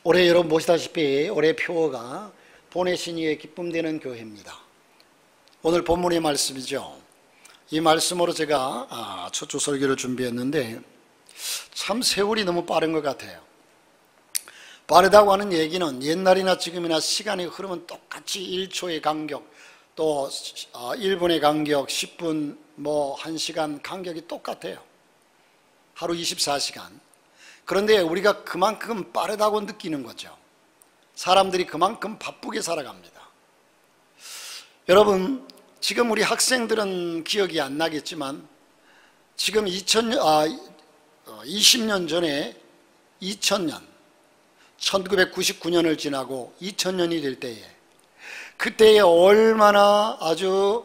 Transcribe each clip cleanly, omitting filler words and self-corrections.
올해 여러분 보시다시피 올해 표어가 본의 신의의 기쁨되는 교회입니다. 오늘 본문의 말씀이죠. 이 말씀으로 제가 첫 주 설교를 준비했는데 참 세월이 너무 빠른 것 같아요. 빠르다고 하는 얘기는 옛날이나 지금이나 시간이 흐르면 똑같이 1초의 간격, 또 1분의 간격, 10분, 1시간 간격이 똑같아요. 하루 24시간. 그런데 우리가 그만큼 빠르다고 느끼는 거죠. 사람들이 그만큼 바쁘게 살아갑니다. 여러분, 지금 우리 학생들은 기억이 안 나겠지만 지금 20년 전에 2000년, 1999년을 지나고 2000년이 될 때에 그때에 얼마나 아주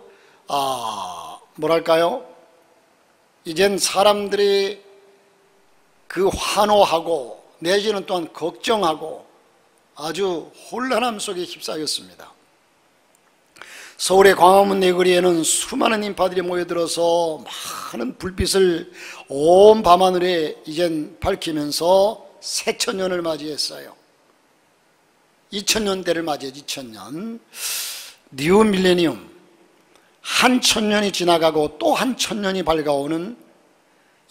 이젠 사람들이 그 환호하고 내지는 또한 걱정하고 아주 혼란함 속에 휩싸였습니다. 서울의 광화문 내거리에는 수많은 인파들이 모여들어서 많은 불빛을 온 밤하늘에 이젠 밝히면서 새천년을 맞이했어요. 2000년대를 맞이해 2000년 뉴 밀레니엄, 한 천년이 지나가고 또 한 천년이 밝아오는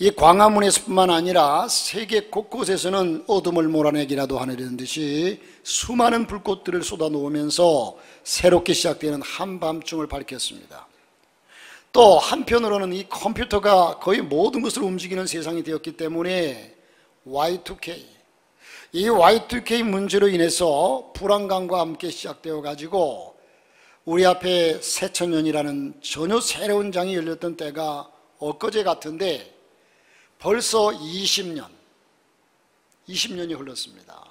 이 광화문에서뿐만 아니라 세계 곳곳에서는 어둠을 몰아내기라도 하는 듯이 수많은 불꽃들을 쏟아놓으면서 새롭게 시작되는 한밤중을 밝혔습니다. 또 한편으로는 이 컴퓨터가 거의 모든 것을 움직이는 세상이 되었기 때문에 Y2K, 이 Y2K 문제로 인해서 불안감과 함께 시작되어 가지고 우리 앞에 새천년이라는 전혀 새로운 장이 열렸던 때가 엊그제 같은데 벌써 20년이 흘렀습니다.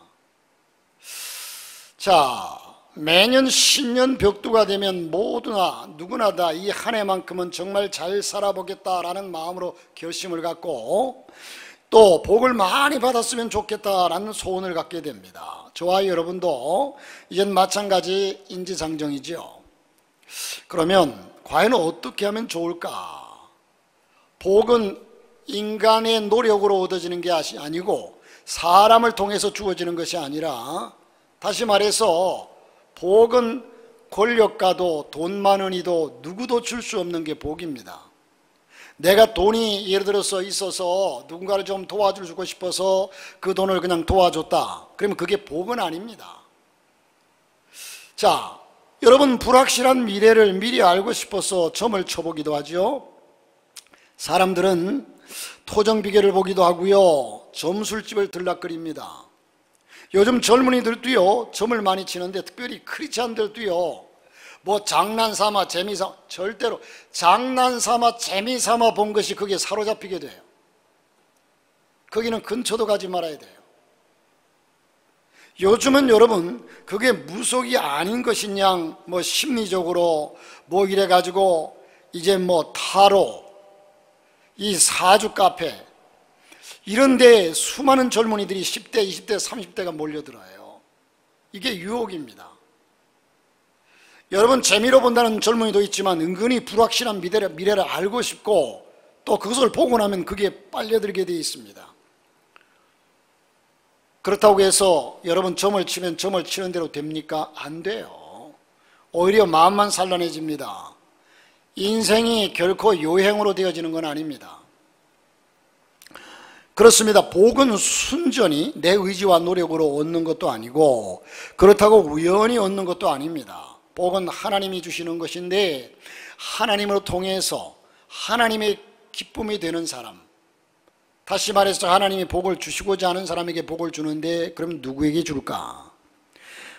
자, 매년 신년 벽두가 되면 누구나 다 이 한 해만큼은 정말 잘 살아보겠다라는 마음으로 결심을 갖고 또 복을 많이 받았으면 좋겠다라는 소원을 갖게 됩니다. 저와 여러분도 이젠 마찬가지 인지상정이죠. 그러면 과연 어떻게 하면 좋을까? 복은 인간의 노력으로 얻어지는 게 아니고 사람을 통해서 주어지는 것이 아니라, 다시 말해서 복은 권력가도 돈 많으니도 누구도 줄 수 없는 게 복입니다. 내가 돈이 예를 들어서 있어서 누군가를 좀 도와주고 싶어서 그 돈을 그냥 도와줬다, 그러면 그게 복은 아닙니다. 자, 여러분, 불확실한 미래를 미리 알고 싶어서 점을 쳐보기도 하죠. 사람들은 토정 비계를 보기도 하고요, 점술집을 들락거립니다. 요즘 젊은이들도요 점을 많이 치는데 특별히 크리스찬들도요 장난삼아 재미삼아, 절대로 장난삼아 재미삼아 본 것이 그게 사로잡히게 돼요. 거기는 근처도 가지 말아야 돼요. 요즘은 여러분 그게 무속이 아닌 것이냐, 심리적으로 이래 가지고 이제 타로, 이 사주 카페 이런데 수많은 젊은이들이 10대, 20대, 30대가 몰려들어요. 이게 유혹입니다. 여러분, 재미로 본다는 젊은이도 있지만 은근히 불확실한 미래를 알고 싶고 또 그것을 보고 나면 그게 빨려들게 되어 있습니다. 그렇다고 해서 여러분 점을 치면 점을 치는 대로 됩니까? 안 돼요. 오히려 마음만 산란해집니다. 인생이 결코 요행으로 되어지는 건 아닙니다. 그렇습니다. 복은 순전히 내 의지와 노력으로 얻는 것도 아니고 그렇다고 우연히 얻는 것도 아닙니다. 복은 하나님이 주시는 것인데 하나님을 통해서 하나님의 기쁨이 되는 사람, 다시 말해서 하나님이 복을 주시고자 하는 사람에게 복을 주는데 그럼 누구에게 줄까?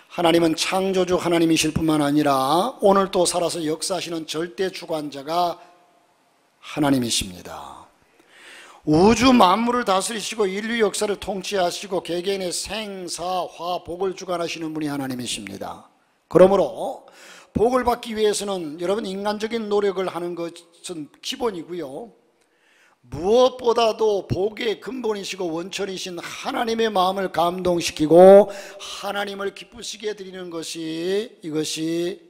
하나님은 창조주 하나님이실 뿐만 아니라 오늘 또 살아서 역사하시는 절대 주관자가 하나님이십니다. 우주 만물을 다스리시고 인류 역사를 통치하시고 개개인의 생사, 화, 복을 주관하시는 분이 하나님이십니다. 그러므로 복을 받기 위해서는 여러분 인간적인 노력을 하는 것은 기본이고요, 무엇보다도 복의 근본이시고 원천이신 하나님의 마음을 감동시키고 하나님을 기쁘시게 해드리는 것이, 이것이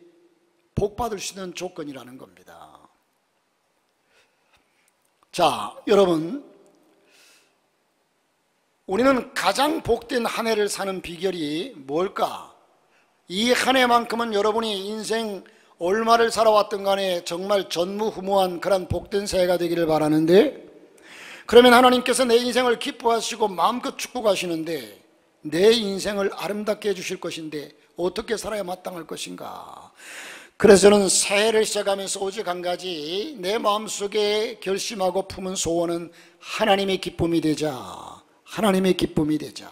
복 받을 수 있는 조건이라는 겁니다. 자, 여러분, 우리는 가장 복된 한 해를 사는 비결이 뭘까? 이 한 해만큼은 여러분이 인생 얼마를 살아왔든 간에 정말 전무후무한 그런 복된 새해가 되기를 바라는데, 그러면 하나님께서 내 인생을 기뻐하시고 마음껏 축복하시는데 내 인생을 아름답게 해주실 것인데 어떻게 살아야 마땅할 것인가? 그래서 저는 새해를 시작하면서 오직 한 가지 내 마음속에 결심하고 품은 소원은 하나님의 기쁨이 되자, 하나님의 기쁨이 되자.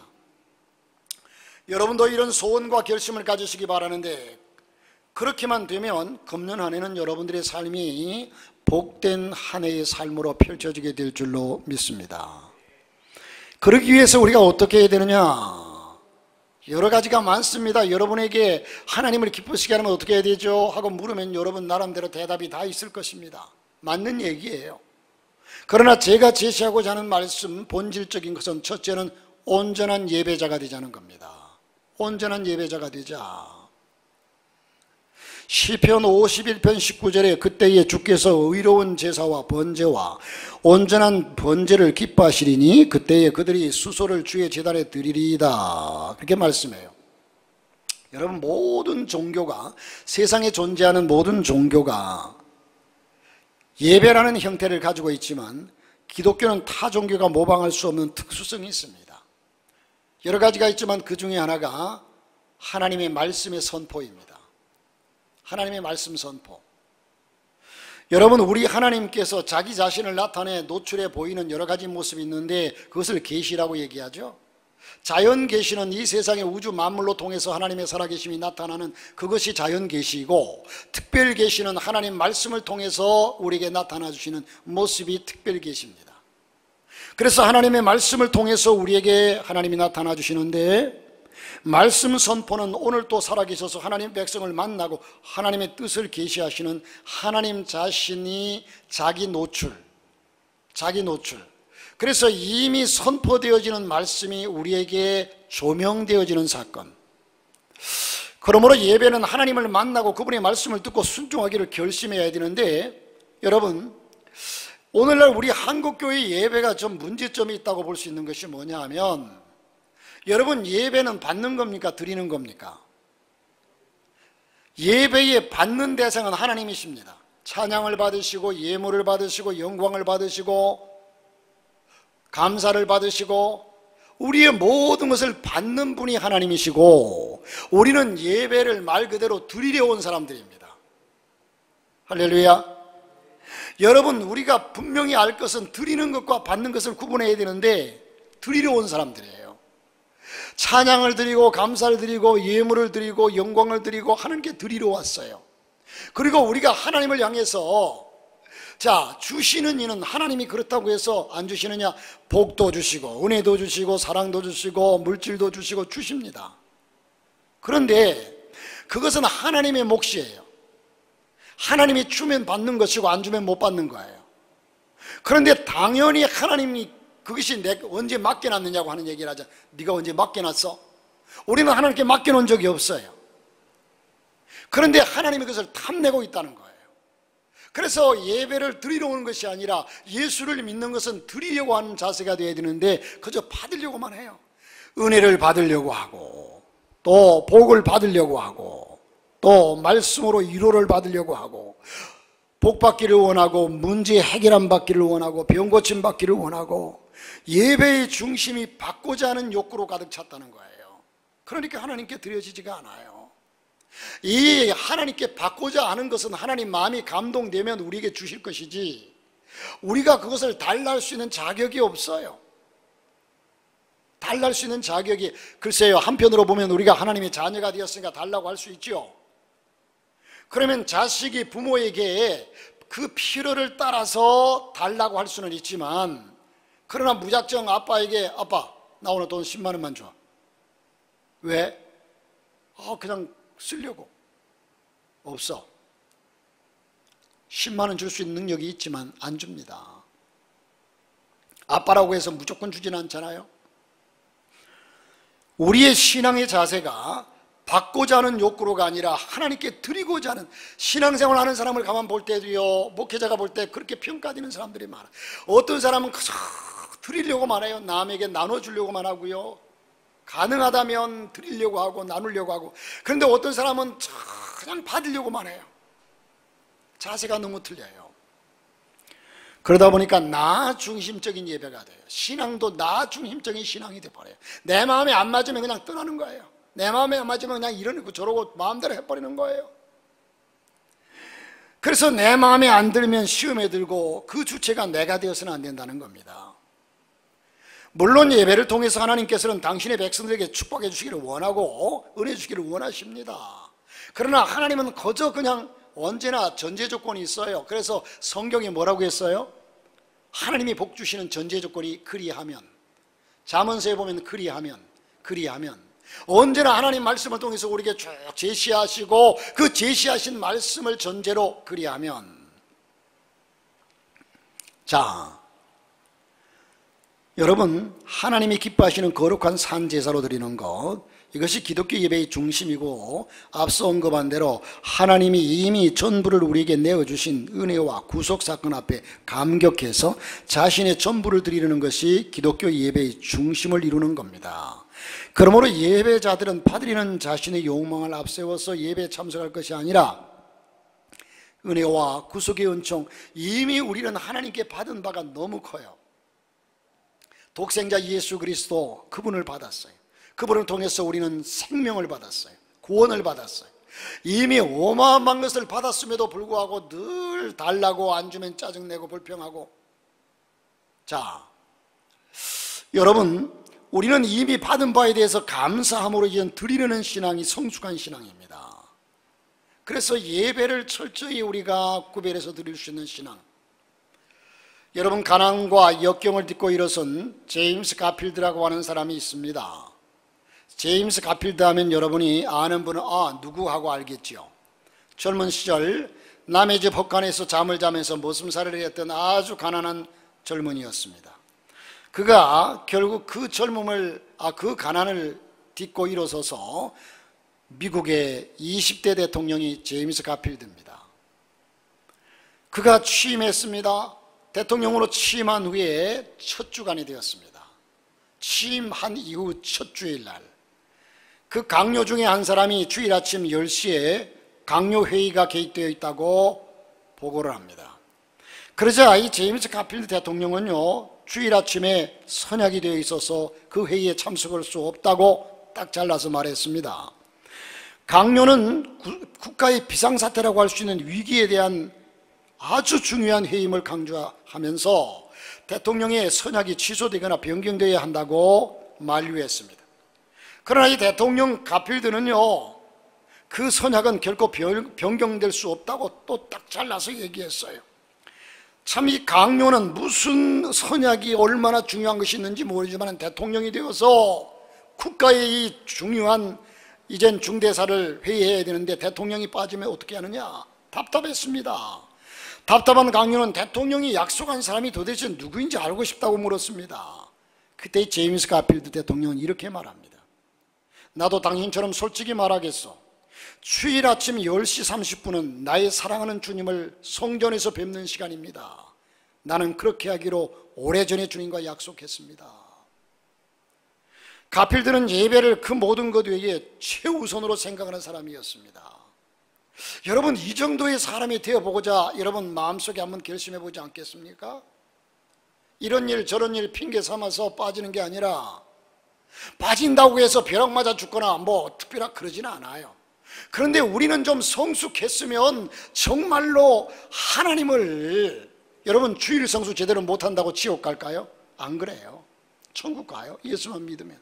여러분도 이런 소원과 결심을 가지시기 바라는데, 그렇게만 되면 금년 한 해는 여러분들의 삶이 복된 한 해의 삶으로 펼쳐지게 될 줄로 믿습니다. 그러기 위해서 우리가 어떻게 해야 되느냐? 여러 가지가 많습니다. 여러분에게 하나님을 기쁘시게 하면 어떻게 해야 되죠? 하고 물으면 여러분 나름대로 대답이 다 있을 것입니다. 맞는 얘기예요. 그러나 제가 제시하고자 하는 말씀, 본질적인 것은 첫째는 온전한 예배자가 되자는 겁니다. 온전한 예배자가 되자. 시편 51편 19절에 그때에 주께서 의로운 제사와 번제와 온전한 번제를 기뻐하시리니 그때에 그들이 수소를 주의 제단에 드리리이다, 그렇게 말씀해요. 여러분, 모든 종교가, 세상에 존재하는 모든 종교가 예배라는 형태를 가지고 있지만 기독교는 타 종교가 모방할 수 없는 특수성이 있습니다. 여러 가지가 있지만 그 중에 하나가 하나님의 말씀의 선포입니다. 하나님의 말씀 선포. 여러분, 우리 하나님께서 자기 자신을 나타내 노출해 보이는 여러 가지 모습이 있는데 그것을 계시라고 얘기하죠. 자연 계시는 이 세상의 우주 만물로 통해서 하나님의 살아계심이 나타나는 그것이 자연 계시이고, 특별 계시는 하나님 말씀을 통해서 우리에게 나타나 주시는 모습이 특별 계시입니다. 그래서 하나님의 말씀을 통해서 우리에게 하나님이 나타나 주시는데, 말씀 선포는 오늘 또 살아계셔서 하나님 백성을 만나고 하나님의 뜻을 계시하시는 하나님 자신이 자기 노출. 그래서 이미 선포되어지는 말씀이 우리에게 조명되어지는 사건. 그러므로 예배는 하나님을 만나고 그분의 말씀을 듣고 순종하기를 결심해야 되는데, 여러분, 오늘날 우리 한국교회 예배가 좀 문제점이 있다고 볼 수 있는 것이 뭐냐 하면, 여러분, 예배는 받는 겁니까? 드리는 겁니까? 예배에 받는 대상은 하나님이십니다. 찬양을 받으시고 예물을 받으시고 영광을 받으시고 감사를 받으시고 우리의 모든 것을 받는 분이 하나님이시고, 우리는 예배를 말 그대로 드리려 온 사람들입니다. 할렐루야. 여러분, 우리가 분명히 알 것은 드리는 것과 받는 것을 구분해야 되는데 드리려 온 사람들이에요. 찬양을 드리고 감사를 드리고 예물을 드리고 영광을 드리고 하나님께 드리러 왔어요. 그리고 우리가 하나님을 향해서, 자, 주시는 이는 하나님이 그렇다고 해서 안 주시느냐? 복도 주시고 은혜도 주시고 사랑도 주시고 물질도 주시고 주십니다. 그런데 그것은 하나님의 몫이에요. 하나님이 주면 받는 것이고 안 주면 못 받는 거예요. 그런데 당연히 하나님이 그것이 내가 언제 맡겨놨느냐고 하는 얘기를 하자. 네가 언제 맡겨놨어? 우리는 하나님께 맡겨놓은 적이 없어요. 그런데 하나님이 그것을 탐내고 있다는 거예요. 그래서 예배를 드리러 오는 것이 아니라 예수를 믿는 것은 드리려고 하는 자세가 되어야 되는데 그저 받으려고만 해요. 은혜를 받으려고 하고 또 복을 받으려고 하고 또 말씀으로 위로를 받으려고 하고 복 받기를 원하고 문제 해결함 받기를 원하고 병 고침 받기를 원하고 예배의 중심이 받고자 하는 욕구로 가득 찼다는 거예요. 그러니까 하나님께 드려지지가 않아요. 이 하나님께 받고자 하는 것은 하나님 마음이 감동되면 우리에게 주실 것이지 우리가 그것을 달랄 수 있는 자격이 없어요. 달랄 수 있는 자격이, 글쎄요, 한편으로 보면 우리가 하나님의 자녀가 되었으니까 달라고 할 수 있죠. 그러면 자식이 부모에게 그 필요를 따라서 달라고 할 수는 있지만, 그러나 무작정 아빠에게 아빠 나 오늘 돈 10만 원만 줘. 왜? 그냥 쓰려고. 없어. 10만 원 줄 수 있는 능력이 있지만 안 줍니다. 아빠라고 해서 무조건 주지는 않잖아요. 우리의 신앙의 자세가 받고자 하는 욕구로가 아니라 하나님께 드리고자 하는, 신앙생활 하는 사람을 가만 볼 때도요, 목회자가 볼 때 그렇게 평가되는 사람들이 많아요. 어떤 사람은 그저 드리려고만 해요. 남에게 나눠주려고만 하고요. 가능하다면 드리려고 하고 나누려고 하고. 그런데 어떤 사람은 그냥 받으려고만 해요. 자세가 너무 틀려요. 그러다 보니까 나 중심적인 예배가 돼요. 신앙도 나 중심적인 신앙이 돼버려요. 내 마음에 안 맞으면 그냥 떠나는 거예요. 내 마음에 안 맞으면 그냥 이러고 저러고 마음대로 해버리는 거예요. 그래서 내 마음에 안 들면 시험에 들고 그 주체가 내가 되어서는 안 된다는 겁니다. 물론 예배를 통해서 하나님께서는 당신의 백성들에게 축복해 주시기를 원하고 은혜 주기를 원하십니다. 그러나 하나님은 거저 그냥 언제나 전제 조건이 있어요. 그래서 성경에 뭐라고 했어요? 하나님이 복 주시는 전제 조건이 그리하면, 잠언서에 보면 그리하면 언제나 하나님 말씀을 통해서 우리에게 쭉 제시하시고 그 제시하신 말씀을 전제로 그리하면. 자, 여러분, 하나님이 기뻐하시는 거룩한 산제사로 드리는 것, 이것이 기독교 예배의 중심이고 앞서 언급한 대로 하나님이 이미 전부를 우리에게 내어주신 은혜와 구속사건 앞에 감격해서 자신의 전부를 드리는 것이 기독교 예배의 중심을 이루는 겁니다. 그러므로 예배자들은 받으리는 자신의 욕망을 앞세워서 예배에 참석할 것이 아니라 은혜와 구속의 은총, 이미 우리는 하나님께 받은 바가 너무 커요. 독생자 예수 그리스도, 그분을 받았어요. 그분을 통해서 우리는 생명을 받았어요. 구원을 받았어요. 이미 어마어마한 것을 받았음에도 불구하고 늘 달라고 안 주면 짜증내고 불평하고. 자, 여러분, 우리는 이미 받은 바에 대해서 감사함으로 이제 드리려는 신앙이 성숙한 신앙입니다. 그래서 예배를 철저히 우리가 구별해서 드릴 수 있는 신앙. 여러분, 가난과 역경을 딛고 일어선 제임스 가필드라고 하는 사람이 있습니다. 제임스 가필드 하면 여러분이 아는 분은 누구 하고 알겠죠. 젊은 시절 남의 집 헛간에서 잠을 자면서 머슴살이를 했던 아주 가난한 젊은이였습니다. 그가 결국 그 젊음을, 그 가난을 딛고 일어서서 미국의 20대 대통령이 제임스 가필드입니다. 그가 취임했습니다. 대통령으로 취임한 후에 첫 주간이 되었습니다. 취임한 이후 첫 주일날 그 강요 중에 한 사람이 주일 아침 10시에 강요 회의가 개입되어 있다고 보고를 합니다. 그러자 이 제임스 가필드 대통령은요, 주일 아침에 선약이 되어 있어서 그 회의에 참석할 수 없다고 딱 잘라서 말했습니다. 강요는 국가의 비상사태라고 할 수 있는 위기에 대한 아주 중요한 회의임을 강조하면서 대통령의 선약이 취소되거나 변경되어야 한다고 만류했습니다. 그러나 이 대통령 가필드는요, 그 선약은 결코 변경될 수 없다고 또 딱 잘라서 얘기했어요. 참 이 강요는 무슨 선약이 얼마나 중요한 것이 있는지 모르지만 대통령이 되어서 국가의 이 중요한 이젠 중대사를 회의해야 되는데 대통령이 빠지면 어떻게 하느냐, 답답했습니다. 답답한 강요는 대통령이 약속한 사람이 도대체 누구인지 알고 싶다고 물었습니다. 그때 제임스 가필드 대통령은 이렇게 말합니다. 나도 당신처럼 솔직히 말하겠소. 주일 아침 10시 30분은 나의 사랑하는 주님을 성전에서 뵙는 시간입니다. 나는 그렇게 하기로 오래전에 주님과 약속했습니다. 가필드는 예배를 그 모든 것 외에 최우선으로 생각하는 사람이었습니다. 여러분, 이 정도의 사람이 되어보고자 여러분 마음속에 한번 결심해보지 않겠습니까? 이런 일 저런 일 핑계 삼아서 빠지는 게 아니라 빠진다고 해서 벼락 맞아 죽거나 뭐 특별하게 그러지는 않아요. 그런데 우리는 좀 성숙했으면 정말로 하나님을, 여러분 주일 성수 제대로 못한다고 지옥 갈까요? 안 그래요. 천국 가요. 예수만 믿으면.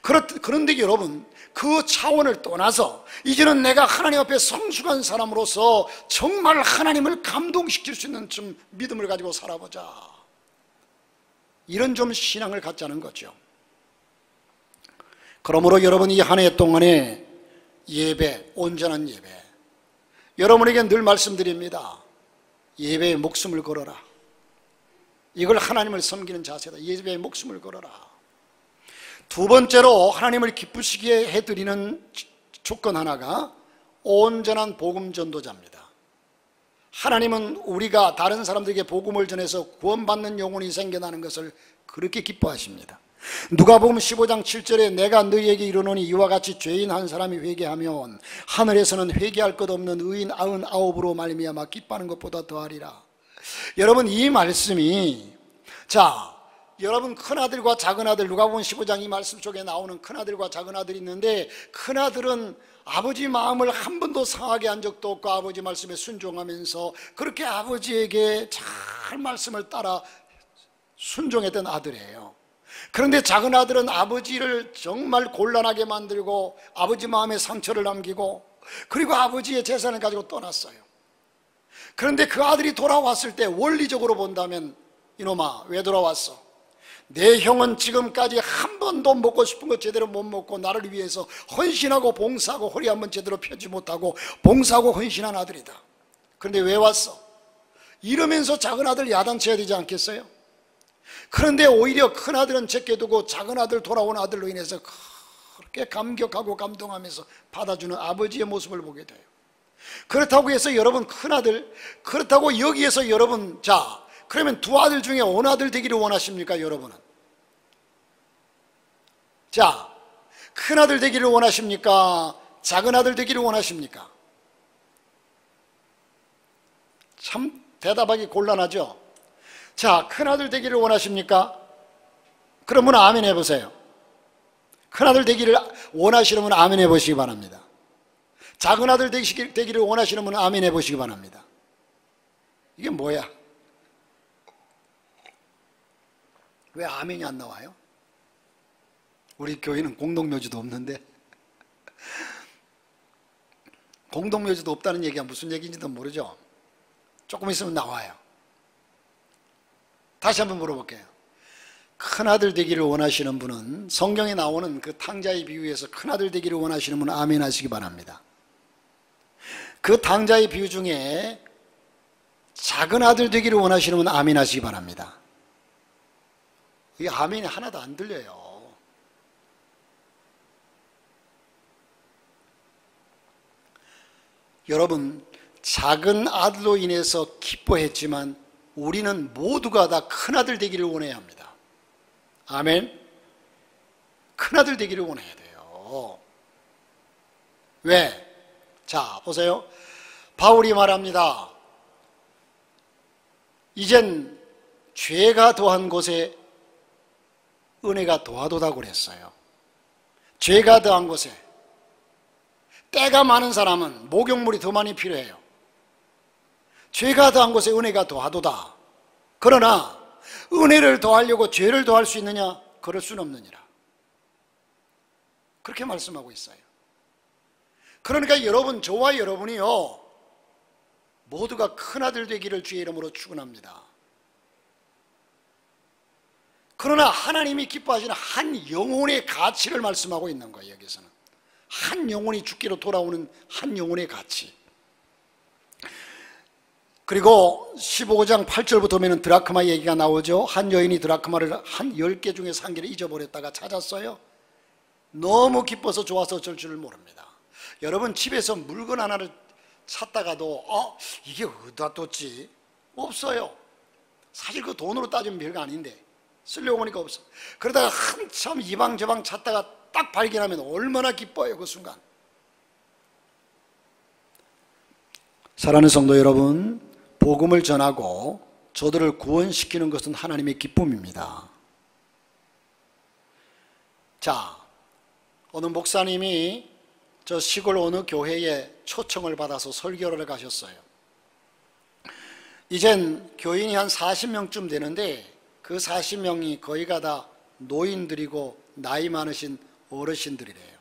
그런데 여러분, 그 차원을 떠나서 이제는 내가 하나님 앞에 성숙한 사람으로서 정말 하나님을 감동시킬 수 있는 좀 믿음을 가지고 살아보자, 이런 좀 신앙을 갖자는 거죠. 그러므로 여러분, 이 한 해 동안에 예배, 온전한 예배, 여러분에게 늘 말씀드립니다. 예배에 목숨을 걸어라. 이걸 하나님을 섬기는 자세다. 예배에 목숨을 걸어라. 두 번째로 하나님을 기쁘시게 해드리는 조건 하나가 온전한 복음 전도자입니다. 하나님은 우리가 다른 사람들에게 복음을 전해서 구원받는 영혼이 생겨나는 것을 그렇게 기뻐하십니다. 누가복음 15장 7절에 내가 너희에게 이르노니 이와 같이 죄인 한 사람이 회개하면 하늘에서는 회개할 것 없는 의인 99으로 말미암아 기뻐하는 것보다 더하리라. 여러분, 이 말씀이, 자, 여러분 큰아들과 작은아들, 누가복음 15장 이 말씀 속에 나오는 큰아들과 작은아들이 있는데, 큰아들은 아버지 마음을 한 번도 상하게 한 적도 없고 아버지 말씀에 순종하면서 그렇게 아버지에게 잘 말씀을 따라 순종했던 아들이에요. 그런데 작은 아들은 아버지를 정말 곤란하게 만들고 아버지 마음에 상처를 남기고 그리고 아버지의 재산을 가지고 떠났어요. 그런데 그 아들이 돌아왔을 때 원리적으로 본다면, 이놈아 왜 돌아왔어? 내 형은 지금까지 한 번도 먹고 싶은 거 제대로 못 먹고 나를 위해서 헌신하고 봉사하고 허리 한번 제대로 펴지 못하고 봉사하고 헌신한 아들이다. 그런데 왜 왔어? 이러면서 작은 아들 야단쳐야 되지 않겠어요? 그런데 오히려 큰 아들은 제껴두고 작은 아들, 돌아온 아들로 인해서 그렇게 감격하고 감동하면서 받아주는 아버지의 모습을 보게 돼요. 그렇다고 해서 여러분, 큰 아들, 그렇다고 여기에서 여러분, 자, 그러면 두 아들 중에 어느 아들 되기를 원하십니까? 여러분은, 자, 큰 아들 되기를 원하십니까? 작은 아들 되기를 원하십니까? 참 대답하기 곤란하죠? 자, 큰아들 되기를 원하십니까? 그러면 아멘 해보세요. 큰아들 되기를 원하시는 분은 아멘 해보시기 바랍니다. 작은아들 되기를 원하시는 분은 아멘 해보시기 바랍니다. 이게 뭐야? 왜 아멘이 안 나와요? 우리 교회는 공동묘지도 없는데. 공동묘지도 없다는 얘기가 무슨 얘기인지도 모르죠? 조금 있으면 나와요. 다시 한번 물어볼게요. 큰아들 되기를 원하시는 분은, 성경에 나오는 그 탕자의 비유에서 큰아들 되기를 원하시는 분은 아멘 하시기 바랍니다. 그 탕자의 비유 중에 작은 아들 되기를 원하시는 분은 아멘 하시기 바랍니다. 이 아멘이 하나도 안 들려요. 여러분, 작은 아들로 인해서 기뻐했지만 우리는 모두가 다 큰아들 되기를 원해야 합니다. 아멘. 큰아들 되기를 원해야 돼요. 왜? 자, 보세요. 바울이 말합니다. 이젠 죄가 더한 곳에 은혜가 더하도다고 그랬어요. 죄가 더한 곳에, 때가 많은 사람은 목욕물이 더 많이 필요해요. 죄가 더한 곳에 은혜가 더하도다. 그러나 은혜를 더하려고 죄를 더할 수 있느냐? 그럴 수는 없느니라. 그렇게 말씀하고 있어요. 그러니까 여러분, 저와 여러분이요, 모두가 큰아들 되기를 주의 이름으로 축원합니다. 그러나 하나님이 기뻐하시는 한 영혼의 가치를 말씀하고 있는 거예요. 여기서는 한 영혼이 죽기로 돌아오는 한 영혼의 가치. 그리고 15장 8절부터 보면 드라크마 얘기가 나오죠. 한 여인이 드라크마를 한 10개 중에서 한 개를 잊어버렸다가 찾았어요. 너무 기뻐서 좋아서 어쩔 줄을 모릅니다. 여러분, 집에서 물건 하나를 찾다가도 이게 어디다 뒀지? 없어요. 사실 그 돈으로 따지면 별거 아닌데 쓰려고 보니까 없어. 그러다가 한참 이방저방 찾다가 딱 발견하면 얼마나 기뻐요, 그 순간. 사랑하는 성도 여러분, 복음을 전하고 저들을 구원시키는 것은 하나님의 기쁨입니다. 자, 어느 목사님이 저 시골 어느 교회에 초청을 받아서 설교를 가셨어요. 이젠 교인이 한 40명쯤 되는데 그 40명이 거의가 다 노인들이고 나이 많으신 어르신들이래요.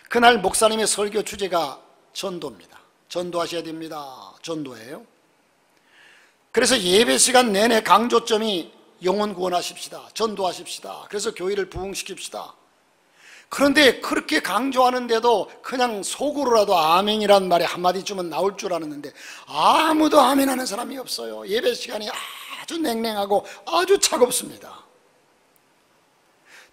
그날 목사님의 설교 주제가 전도입니다. 전도하셔야 됩니다. 전도예요. 그래서 예배 시간 내내 강조점이 영혼 구원하십시다, 전도하십시다. 그래서 교회를 부흥시킵시다. 그런데 그렇게 강조하는데도 그냥 속으로라도 아멘이란 말이 한마디쯤은 나올 줄 알았는데 아무도 아멘하는 사람이 없어요. 예배 시간이 아주 냉랭하고 아주 차갑습니다.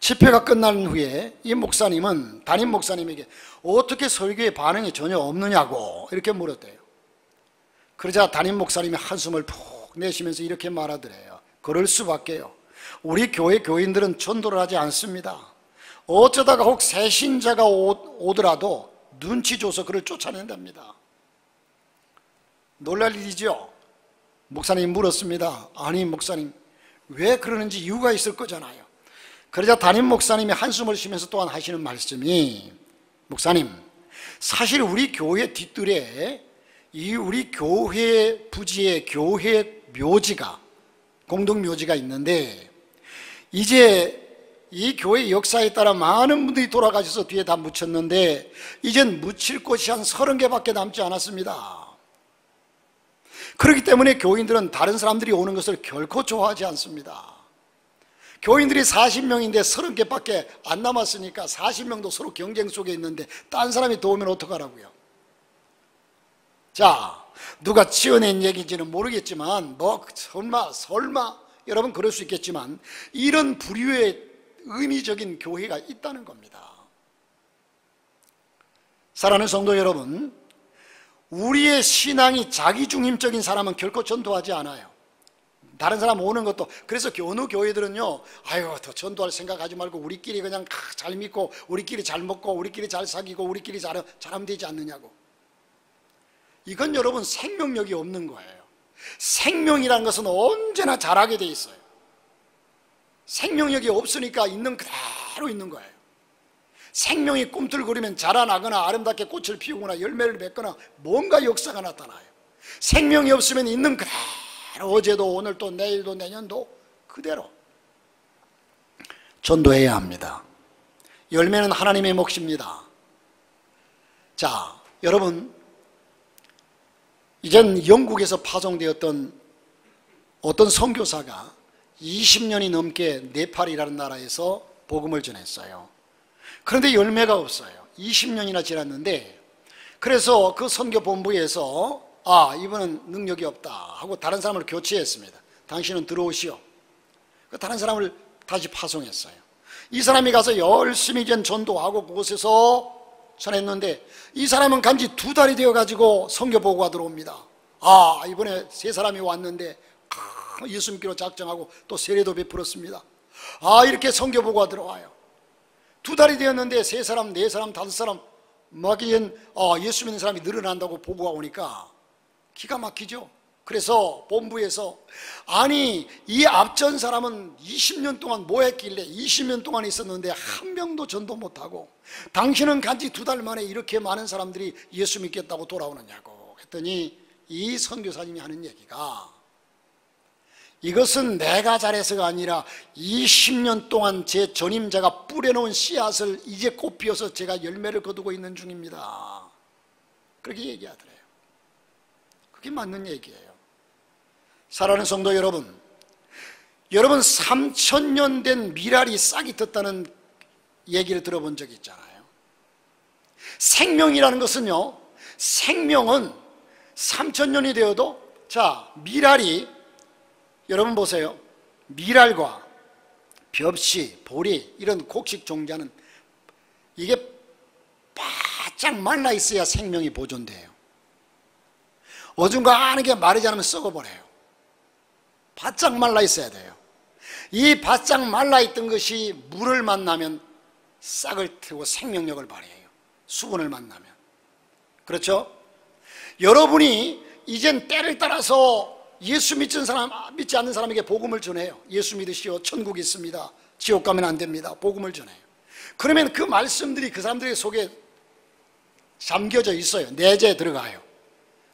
집회가 끝난 후에 이 목사님은 담임 목사님에게 어떻게 설교에 반응이 전혀 없느냐고 이렇게 물었대요. 그러자 담임 목사님이 한숨을 푹 내쉬면서 이렇게 말하더래요. 그럴 수밖에요. 우리 교회 교인들은 전도를 하지 않습니다. 어쩌다가 혹 새신자가 오더라도 눈치 줘서 그를 쫓아낸답니다. 놀랄 일이죠. 목사님이 물었습니다. 아니 목사님, 왜 그러는지 이유가 있을 거잖아요. 그러자 담임 목사님이 한숨을 쉬면서 또한 하시는 말씀이, 목사님, 사실 우리 교회 뒷뜰에 이 우리 교회 부지에 교회 묘지가, 공동 묘지가 있는데, 이제 이 교회 역사에 따라 많은 분들이 돌아가셔서 뒤에 다 묻혔는데 이젠 묻힐 곳이 한 30개밖에 남지 않았습니다. 그렇기 때문에 교인들은 다른 사람들이 오는 것을 결코 좋아하지 않습니다. 교인들이 40명인데 30개밖에 안 남았으니까 40명도 서로 경쟁 속에 있는데 딴 사람이 더 오면 어떡하라고요? 자, 누가 지어낸 얘기인지는 모르겠지만 설마 여러분 그럴 수 있겠지만 이런 부류의 의미적인 교회가 있다는 겁니다. 사랑하는 성도 여러분, 우리의 신앙이 자기중심적인 사람은 결코 전도하지 않아요. 다른 사람 오는 것도. 그래서 어느 교회들은요, 아유 더 전도할 생각하지 말고 우리끼리 그냥 잘 믿고 우리끼리 잘 먹고 우리끼리 잘 사귀고 우리끼리 잘하면 되지 않느냐고. 이건 여러분 생명력이 없는 거예요. 생명이라는 것은 언제나 자라게 돼 있어요. 생명력이 없으니까 있는 그대로 있는 거예요. 생명이 꿈틀거리면 자라나거나 아름답게 꽃을 피우거나 열매를 맺거나 뭔가 역사가 나타나요. 생명이 없으면 있는 그대로 어제도 오늘도 내일도 내년도 그대로 전도해야 합니다. 열매는 하나님의 몫입니다. 자, 여러분, 이젠 영국에서 파송되었던 어떤 선교사가 20년이 넘게 네팔이라는 나라에서 복음을 전했어요. 그런데 열매가 없어요. 20년이나 지났는데, 그래서 그 선교본부에서 이분은 능력이 없다 하고 다른 사람을 교체했습니다. 당신은 들어오시오. 다른 사람을 다시 파송했어요. 이 사람이 가서 열심히 전도하고 그곳에서 전했는데 이 사람은 간지 2달이 되어가지고 선교보고가 들어옵니다. 이번에 3사람이 왔는데 예수 믿기로 작정하고 또 세례도 베풀었습니다. 이렇게 선교보고가 들어와요. 2달이 되었는데 3사람, 4사람, 5사람 막 예수 믿는 사람이 늘어난다고 보고가 오니까 기가 막히죠. 그래서 본부에서 이 앞전 사람은 20년 동안 뭐 했길래 20년 동안 있었는데 한 명도 전도 못하고 당신은 간지 2달 만에 이렇게 많은 사람들이 예수 믿겠다고 돌아오느냐고 했더니 이 선교사님이 하는 얘기가, 이것은 내가 잘해서가 아니라 20년 동안 제 전임자가 뿌려놓은 씨앗을 이제 꽃 피워서 제가 열매를 거두고 있는 중입니다. 그렇게 얘기하더래요. 그게 맞는 얘기예요. 사랑하는 성도 여러분, 3000년 된 미랄이 싹이 텄다는 얘기를 들어본 적이 있잖아요. 생명이라는 것은요, 생명은 3000년이 되어도, 미랄이, 여러분 보세요. 미랄과 벽시, 보리 이런 곡식 종자는 이게 바짝 말라 있어야 생명이 보존돼요. 어중간하게 마르지 않으면 썩어버려요. 바짝 말라 있어야 돼요. 이 바짝 말라 있던 것이 물을 만나면 싹을 트고 생명력을 발휘해요. 수분을 만나면. 그렇죠? 여러분이 이젠 때를 따라서 예수 믿지 않는 사람에게 복음을 전해요. 예수 믿으시오. 천국이 있습니다. 지옥 가면 안 됩니다. 복음을 전해요. 그러면 그 말씀들이 그 사람들의 속에 잠겨져 있어요. 내재에 들어가요.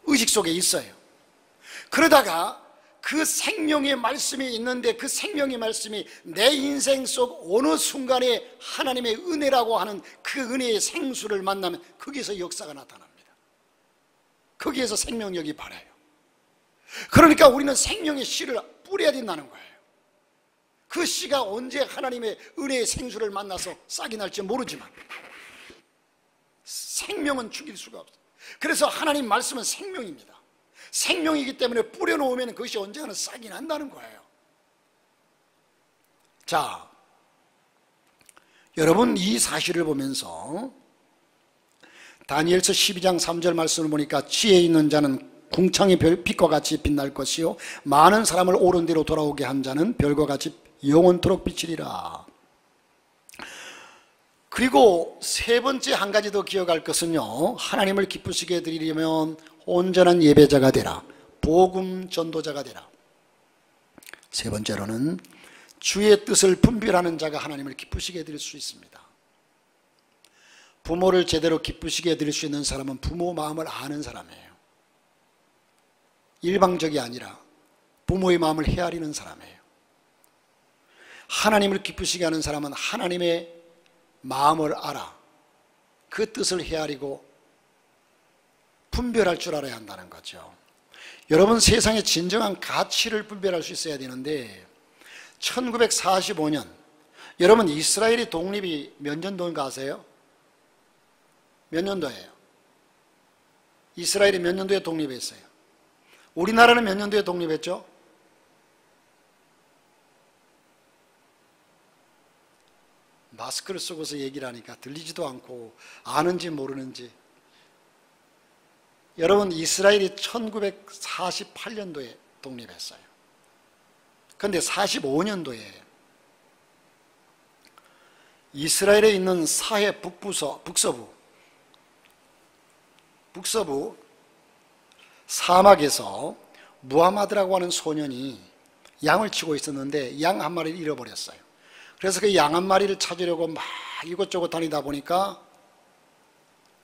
의식 속에 있어요. 그러다가 그 생명의 말씀이 있는데 그 생명의 말씀이 내 인생 속 어느 순간에 하나님의 은혜라고 하는 그 은혜의 생수를 만나면 거기서 역사가 나타납니다. 거기에서 생명력이 발해요. 그러니까 우리는 생명의 씨를 뿌려야 된다는 거예요. 그 씨가 언제 하나님의 은혜의 생수를 만나서 싹이 날지 모르지만 생명은 죽일 수가 없어요. 그래서 하나님 말씀은 생명입니다. 생명이기 때문에 뿌려놓으면 그것이 언젠가는 싹이 난다는 거예요. 자, 여러분 이 사실을 보면서 다니엘서 12장 3절 말씀을 보니까 지혜 있는 자는 궁창의 빛과 같이 빛날 것이요 많은 사람을 옳은 대로 돌아오게 한 자는 별과 같이 영원토록 비치리라. 그리고 세 번째 한 가지 더 기억할 것은요, 하나님을 기쁘시게 해드리려면 온전한 예배자가 되라, 복음 전도자가 되라. 세 번째로는 주의 뜻을 분별하는 자가 하나님을 기쁘시게 해드릴 수 있습니다. 부모를 제대로 기쁘시게 해드릴 수 있는 사람은 부모 마음을 아는 사람이에요. 일방적이 아니라 부모의 마음을 헤아리는 사람이에요. 하나님을 기쁘시게 하는 사람은 하나님의 마음을 알아 그 뜻을 헤아리고 분별할 줄 알아야 한다는 거죠. 여러분, 세상의 진정한 가치를 분별할 수 있어야 되는데 1945년 여러분 이스라엘이 독립이 몇 년도인가 아세요? 몇 년도예요? 이스라엘이 몇 년도에 독립했어요? 우리나라는 몇 년도에 독립했죠? 마스크를 쓰고서 얘기를 하니까 들리지도 않고 아는지 모르는지. 여러분, 이스라엘이 1948년도에 독립했어요. 그런데 45년도에 이스라엘에 있는 사해 북서부 사막에서 무하마드라고 하는 소년이 양을 치고 있었는데 양 한 마리를 잃어버렸어요. 그래서 그 양 한 마리를 찾으려고 막 이곳저곳 다니다 보니까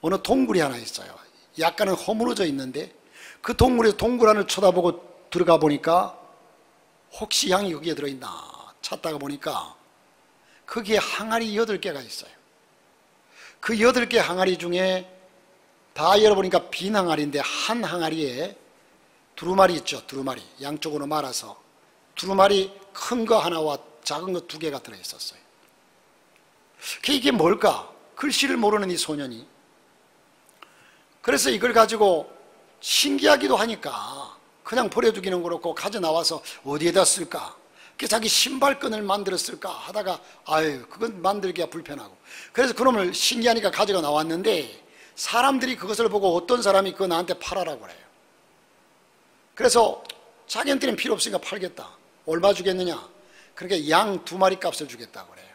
어느 동굴이 하나 있어요. 약간은 허물어져 있는데 그 동굴에서 동굴 안을 쳐다보고 들어가 보니까 혹시 양이 거기에 들어있나 찾다가 보니까 거기에 항아리 8개가 있어요. 그 8개 항아리 중에 다 열어보니까 빈 항아리인데 한 항아리에 두루마리 있죠. 두루마리 양쪽으로 말아서 두루마리 큰 거 하나와 작은 거 2개가 들어있었어요. 이게 뭘까? 글씨를 모르는 이 소년이 그래서 이걸 가지고 신기하기도 하니까 그냥 버려두기는 그렇고 가져 나와서 어디에다 쓸까? 자기 신발끈을 만들었을까 하다가 아유 그건 만들기가 불편하고 그래서 그놈을 신기하니까 가져가 나왔는데 사람들이 그것을 보고 어떤 사람이 그거 나한테 팔아라고 그래요. 그래서 자기한테는 필요 없으니까 팔겠다. 얼마 주겠느냐? 그러니까 양 2마리 값을 주겠다고 그래요.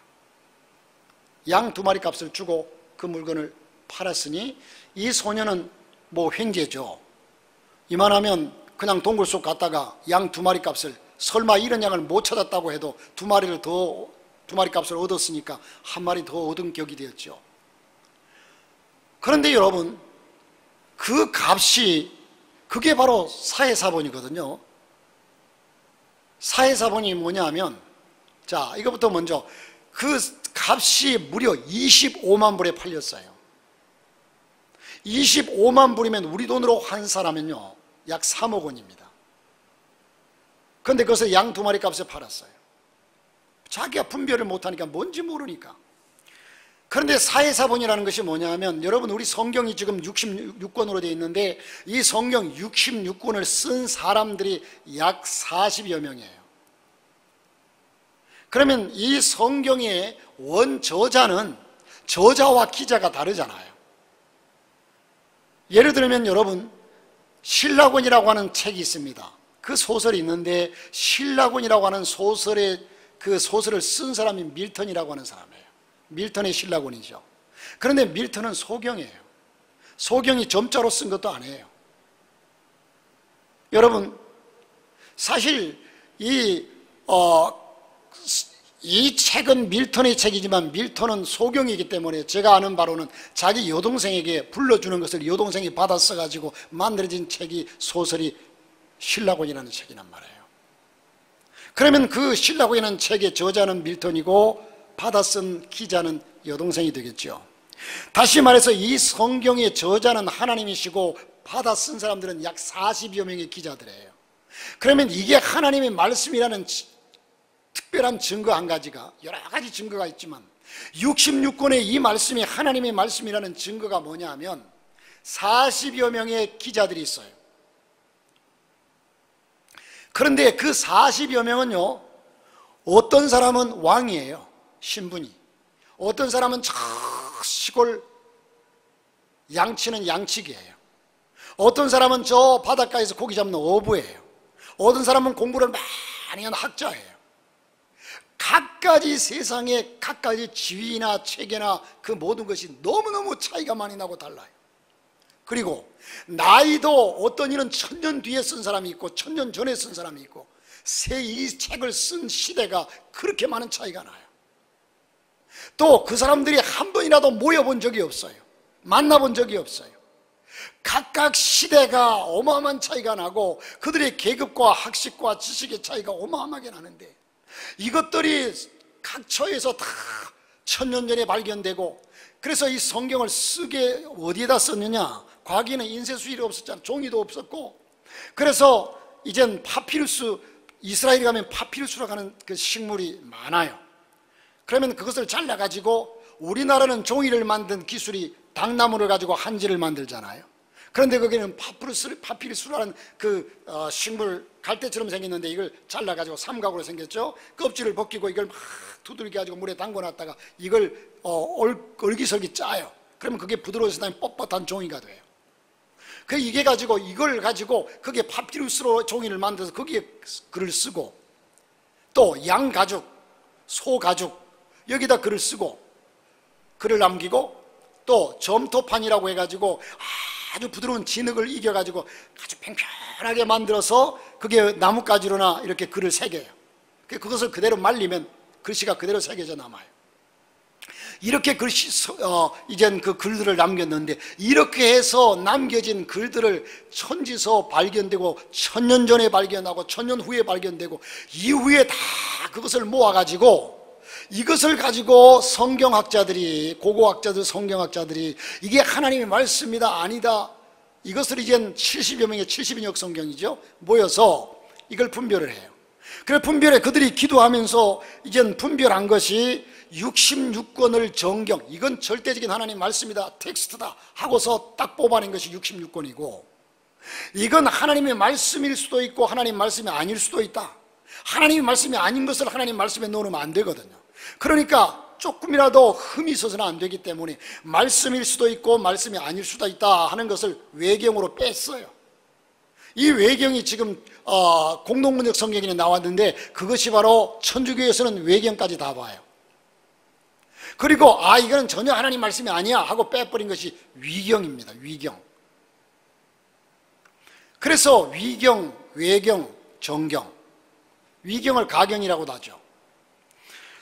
양 2마리 값을 주고 그 물건을 팔았으니 이 소년은 뭐 횡재죠. 이만하면 그냥 동굴 속 갔다가 양 2마리 값을 설마 이런 양을 못 찾았다고 해도 2마리 값을 얻었으니까 1마리 더 얻은 격이 되었죠. 그런데 여러분 그 값이 그게 바로 사해사본이거든요. 사해사본이 뭐냐 하면 자 이것부터 먼저 그 값이 무려 25만 불에 팔렸어요. 25만 불이면 우리 돈으로 환산하면요 약 3억 원입니다. 그런데 그것을 양 2마리 값에 팔았어요. 자기가 분별을 못하니까 뭔지 모르니까. 그런데 사해사본이라는 것이 뭐냐 하면 여러분 우리 성경이 지금 66권으로 되어 있는데 이 성경 66권을 쓴 사람들이 약 40여 명이에요. 그러면 이 성경의 원저자는 저자와 기자가 다르잖아요. 예를 들면 여러분 신라곤이라고 하는 책이 있습니다. 그 소설이 있는데 신라곤이라고 하는 소설의 그 소설을 쓴 사람이 밀턴이라고 하는 사람이에요. 밀턴의 신라곤이죠. 그런데 밀턴은 소경이에요. 소경이 점자로 쓴 것도 아니에요. 여러분 사실 이 책은 밀턴의 책이지만 밀턴은 소경이기 때문에 제가 아는 바로는 자기 여동생에게 불러주는 것을 여동생이 받아 써가지고 만들어진 책이 소설이 신라곤이라는 책이란 말이에요. 그러면 그 신라곤이라는 책의 저자는 밀턴이고 받아 쓴 기자는 여동생이 되겠죠. 다시 말해서 이 성경의 저자는 하나님이시고 받아 쓴 사람들은 약 40여 명의 기자들이에요. 그러면 이게 하나님의 말씀이라는 특별한 증거 한 가지가 여러 가지 증거가 있지만 66권의 이 말씀이 하나님의 말씀이라는 증거가 뭐냐 하면 40여 명의 기자들이 있어요. 그런데 그 40여 명은요 어떤 사람은 왕이에요. 신분이. 어떤 사람은 저 시골 양치는 양치기예요. 어떤 사람은 저 바닷가에서 고기 잡는 어부예요. 어떤 사람은 공부를 많이 한 학자예요. 각가지 세상에 각가지 지위나 체계나 그 모든 것이 너무너무 차이가 많이 나고 달라요. 그리고 나이도 어떤 이는 1000년 뒤에 쓴 사람이 있고 1000년 전에 쓴 사람이 있고 이 책을 쓴 시대가 그렇게 많은 차이가 나요. 또 그 사람들이 한 번이라도 모여본 적이 없어요. 만나본 적이 없어요. 각각 시대가 어마어마한 차이가 나고 그들의 계급과 학식과 지식의 차이가 어마어마하게 나는데 이것들이 각 처에서 다 1000년 전에 발견되고, 그래서 이 성경을 쓰게 어디에다 썼느냐? 과거에는 인쇄수일이 없었잖아. 종이도 없었고. 그래서 이젠 파피루스, 이스라엘에 가면 파피루스라고 하는 그 식물이 많아요. 그러면 그것을 잘라가지고, 우리나라는 종이를 만든 기술이 당나무를 가지고 한지를 만들잖아요. 그런데 거기는 파피루스라는 그 식물, 갈대처럼 생겼는데 이걸 잘라가지고 삼각으로 생겼죠. 껍질을 벗기고 이걸 막 두들겨가지고 물에 담궈놨다가 이걸 얼기설기 짜요. 그러면 그게 부드러워서 다음에 뻣뻣한 종이가 돼요. 그 이게 가지고 이걸 가지고 그게 파피루스로 종이를 만들어서 거기에 글을 쓰고, 또 양 가죽, 소 가죽 여기다 글을 쓰고 글을 남기고, 또 점토판이라고 해가지고 아주 부드러운 진흙을 이겨가지고 아주 평평하게 만들어서 그게 나뭇가지로나 이렇게 글을 새겨요. 그것을 그대로 말리면 글씨가 그대로 새겨져 남아요. 이렇게 글씨, 이젠 그 글들을 남겼는데, 이렇게 해서 남겨진 글들을 천지서 발견되고 1000년 전에 발견하고 1000년 후에 발견되고 이후에 다 그것을 모아가지고, 이것을 가지고 성경학자들이, 고고학자들, 성경학자들이 이게 하나님의 말씀이다 아니다, 이것을 이젠 70여 명의 70인역 성경이죠, 모여서 이걸 분별을 해요. 그래 분별해 그들이 기도하면서 이젠 분별한 것이 66권을 정경, 이건 절대적인 하나님 말씀이다, 텍스트다 하고서 딱 뽑아낸 것이 66권이고, 이건 하나님의 말씀일 수도 있고 하나님 말씀이 아닐 수도 있다. 하나님의 말씀이 아닌 것을 하나님 말씀에 넣으면 안 되거든요. 그러니까 조금이라도 흠이 있어서는 안 되기 때문에 말씀일 수도 있고 말씀이 아닐 수도 있다 하는 것을 외경으로 뺐어요. 이 외경이 지금 공동문역 성경에 나왔는데, 그것이 바로 천주교에서는 외경까지 다 봐요. 그리고 이거는 전혀 하나님 말씀이 아니야 하고 빼버린 것이 위경입니다. 위경. 그래서 위경, 외경, 정경, 위경을 가경이라고도 하죠.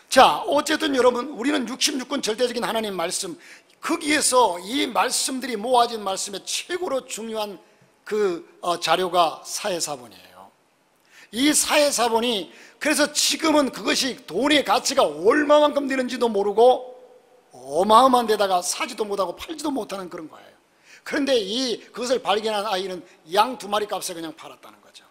자, 어쨌든 여러분, 우리는 66권 절대적인 하나님 말씀, 거기에서 이 말씀들이 모아진 말씀의 최고로 중요한 그 자료가 사회사본이에요. 이 사회사본이, 그래서 지금은 그것이 돈의 가치가 얼마만큼 되는지도 모르고 어마어마한 데다가 사지도 못하고 팔지도 못하는 그런 거예요. 그런데 그것을 발견한 아이는 양 2마리 값에 그냥 팔았다는 거죠.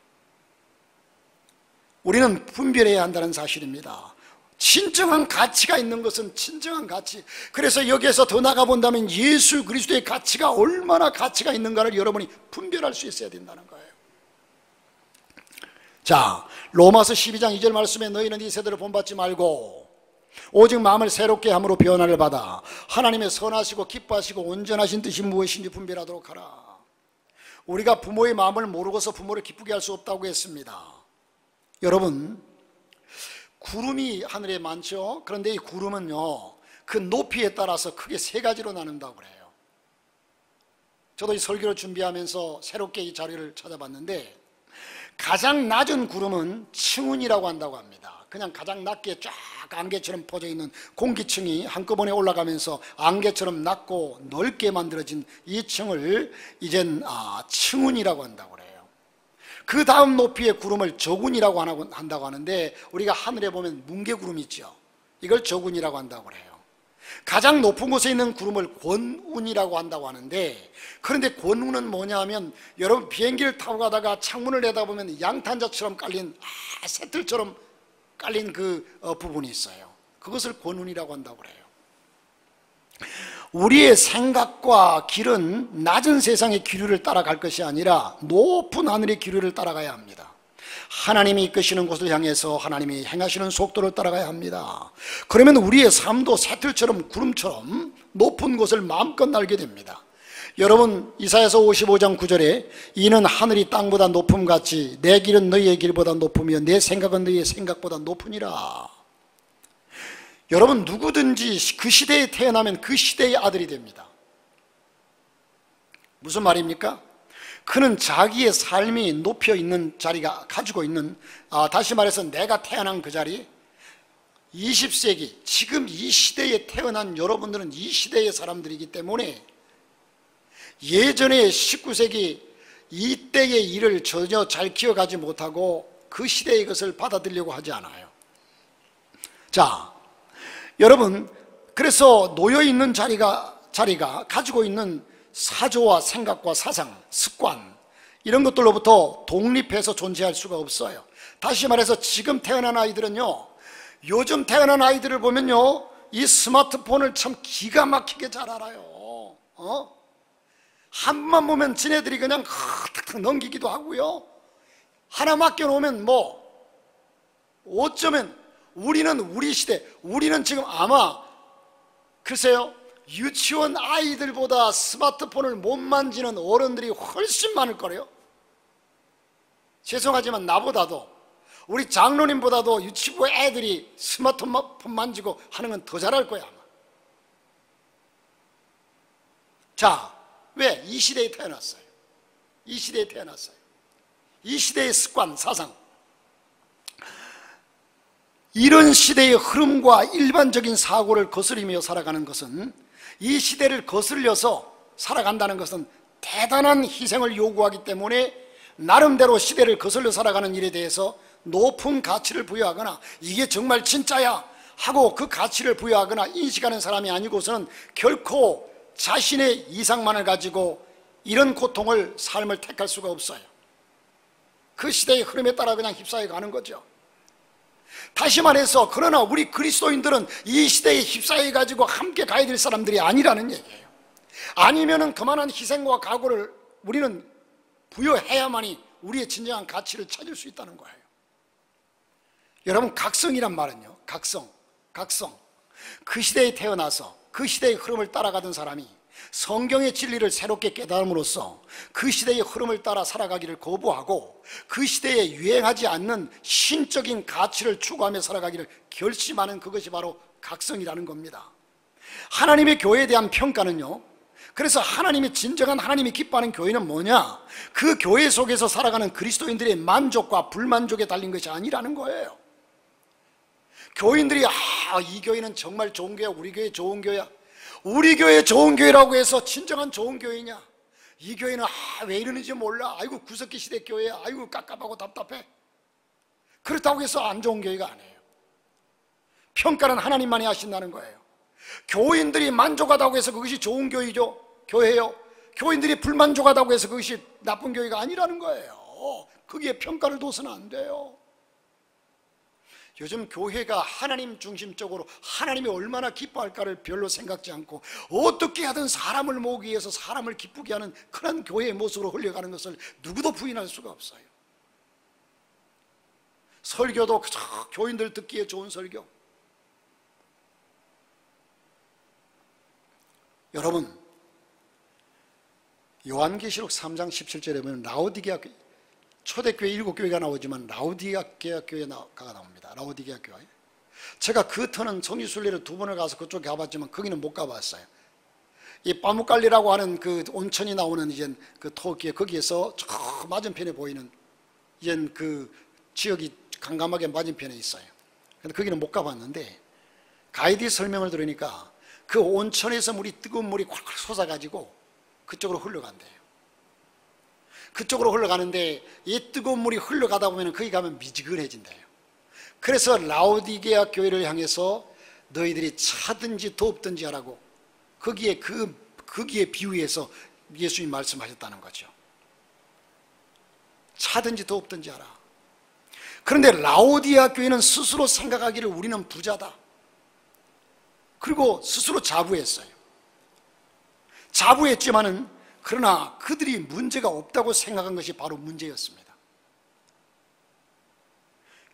우리는 분별해야 한다는 사실입니다. 진정한 가치가 있는 것은 진정한 가치. 그래서 여기에서 더 나가본다면 예수 그리스도의 가치가 얼마나 가치가 있는가를 여러분이 분별할 수 있어야 된다는 거예요. 자, 로마서 12장 2절 말씀에 너희는 이 세대를 본받지 말고 오직 마음을 새롭게 함으로 변화를 받아 하나님의 선하시고 기뻐하시고 온전하신 뜻이 무엇인지 분별하도록 하라. 우리가 부모의 마음을 모르고서 부모를 기쁘게 할 수 없다고 했습니다. 여러분, 구름이 하늘에 많죠. 그런데 이 구름은요, 그 높이에 따라서 크게 3가지로 나눈다고 그래요. 저도 이 설교를 준비하면서 새롭게 이 자료를 찾아봤는데, 가장 낮은 구름은 층운이라고 한다고 합니다. 그냥 가장 낮게 쫙 안개처럼 퍼져 있는 공기층이 한꺼번에 올라가면서 안개처럼 낮고 넓게 만들어진 이 층을 이젠 층운이라고 한다고 그래요. 그 다음 높이의 구름을 저군이라고 한다고 하는데, 우리가 하늘에 보면 뭉게구름이 있죠. 이걸 저군이라고 한다고 그래요. 가장 높은 곳에 있는 구름을 권운이라고 한다고 하는데, 그런데 권운은 뭐냐 하면, 여러분 비행기를 타고 가다가 창문을 내다보면 양탄자처럼 깔린, 새틀처럼 깔린 그 부분이 있어요. 그것을 권운이라고 한다고 그래요. 우리의 생각과 길은 낮은 세상의 기류를 따라갈 것이 아니라 높은 하늘의 기류를 따라가야 합니다. 하나님이 이끄시는 곳을 향해서 하나님이 행하시는 속도를 따라가야 합니다. 그러면 우리의 삶도 새틀처럼 구름처럼 높은 곳을 마음껏 날게 됩니다. 여러분 이사야서 55장 9절에 이는 하늘이 땅보다 높음같이 내 길은 너희의 길보다 높으며 내 생각은 너희의 생각보다 높으니라. 여러분 누구든지 그 시대에 태어나면 그 시대의 아들이 됩니다. 무슨 말입니까? 그는 자기의 삶이 높여 있는 자리가 가지고 있는, 다시 말해서 내가 태어난 그 자리, 20세기 지금 이 시대에 태어난 여러분들은 이 시대의 사람들이기 때문에 예전에 19세기 이때의 일을 전혀 잘 기억하지 못하고 그 시대의 것을 받아들이려고 하지 않아요. 자, 여러분, 그래서 놓여있는 자리가 가지고 있는 사조와 생각과 사상, 습관 이런 것들로부터 독립해서 존재할 수가 없어요. 다시 말해서 지금 태어난 아이들은요, 요즘 태어난 아이들을 보면요, 이 스마트폰을 참 기가 막히게 잘 알아요. 한 번만 보면 지네들이 그냥 탁탁 넘기기도 하고요, 하나 맡겨놓으면 어쩌면 우리는 우리 시대, 우리는 지금 아마 글쎄요, 유치원 아이들보다 스마트폰을 못 만지는 어른들이 훨씬 많을 거래요. 죄송하지만 나보다도, 우리 장로님보다도 유치부 애들이 스마트폰 만지고 하는 건 더 잘할 거야 아마. 자, 왜? 이 시대에 태어났어요. 이 시대에 태어났어요. 이 시대의 습관, 사상, 이런 시대의 흐름과 일반적인 사고를 거스르며 살아가는 것은, 이 시대를 거슬려서 살아간다는 것은 대단한 희생을 요구하기 때문에 나름대로 시대를 거슬려 살아가는 일에 대해서 높은 가치를 부여하거나 이게 정말 진짜야 하고 그 가치를 부여하거나 인식하는 사람이 아니고서는 결코 자신의 이상만을 가지고 이런 고통을, 삶을 택할 수가 없어요. 그 시대의 흐름에 따라 그냥 휩싸여 가는 거죠. 다시 말해서, 그러나 우리 그리스도인들은 이 시대에 휩싸여 가지고 함께 가야 될 사람들이 아니라는 얘기예요. 아니면은 그만한 희생과 각오를 우리는 부여해야만이 우리의 진정한 가치를 찾을 수 있다는 거예요. 여러분, 각성이란 말은요, 각성. 그 시대에 태어나서 그 시대의 흐름을 따라가던 사람이 성경의 진리를 새롭게 깨달음으로써 그 시대의 흐름을 따라 살아가기를 거부하고 그 시대에 유행하지 않는 신적인 가치를 추구하며 살아가기를 결심하는, 그것이 바로 각성이라는 겁니다. 하나님의 교회에 대한 평가는요, 그래서 하나님이 진정한 하나님이 기뻐하는 교회는 뭐냐? 그 교회 속에서 살아가는 그리스도인들의 만족과 불만족에 달린 것이 아니라는 거예요. 교인들이 이 교회는 정말 좋은 교회야, 우리 교회 좋은 교회야, 우리 교회 좋은 교회라고 해서 진정한 좋은 교회냐? 이 교회는 왜 이러는지 몰라, 아이고 구석기 시대 교회야, 아이고 깝깝하고 답답해, 그렇다고 해서 안 좋은 교회가 아니에요. 평가는 하나님만이 하신다는 거예요. 교인들이 만족하다고 해서 그것이 좋은 교회예요. 교인들이 불만족하다고 해서 그것이 나쁜 교회가 아니라는 거예요. 거기에 평가를 둬서는 안 돼요. 요즘 교회가 하나님 중심적으로 하나님이 얼마나 기뻐할까를 별로 생각지 않고 어떻게 하든 사람을 모으기 위해서 사람을 기쁘게 하는 그런 교회의 모습으로 흘러가는 것을 누구도 부인할 수가 없어요. 설교도 그저 교인들 듣기에 좋은 설교. 여러분, 요한계시록 3장 17절에 보면 라오디게아, 초대교회 7교회가 나오지만 라오디게아 교회가 나옵니다. 라오디게아 교회. 제가 그 터는 성지순례를 2번을 가서 그쪽 가봤지만 거기는 못 가봤어요. 이 빠무갈리라고 하는 그 온천이 나오는 이제 그 토끼에, 거기에서 저 맞은편에 보이는 이제 그 지역이 강감하게 맞은편에 있어요. 근데 거기는 못 가봤는데 가이드 설명을 들으니까 그 온천에서 뜨거운 물이 콸콸 솟아가지고 그쪽으로 흘러간대요. 그쪽으로 흘러가는데 이 뜨거운 물이 흘러가다 보면 거기 가면 미지근해진대요. 그래서 라오디게아 교회를 향해서 너희들이 차든지 덥든지 하라고 거기에 비유해서 예수님 말씀하셨다는 거죠. 차든지 덥든지 하라. 그런데 라오디게아 교회는 스스로 생각하기를 우리는 부자다. 그리고 스스로 자부했어요. 자부했지만은 그러나 그들이 문제가 없다고 생각한 것이 바로 문제였습니다.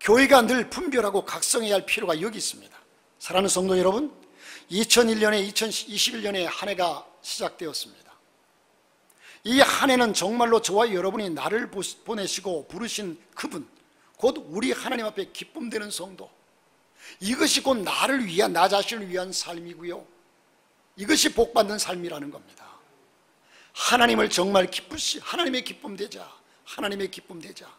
교회가 늘 분별하고 각성해야 할 필요가 여기 있습니다. 사랑하는 성도 여러분, 2001년에 2021년에 한 해가 시작되었습니다. 이 한 해는 정말로 저와 여러분이 나를 보내시고 부르신 그분, 곧 우리 하나님 앞에 기쁨되는 성도, 이것이 곧 나를 위한, 나 자신을 위한 삶이고요, 이것이 복받는 삶이라는 겁니다. 하나님을 정말 하나님의 기쁨 되자, 하나님의 기쁨 되자.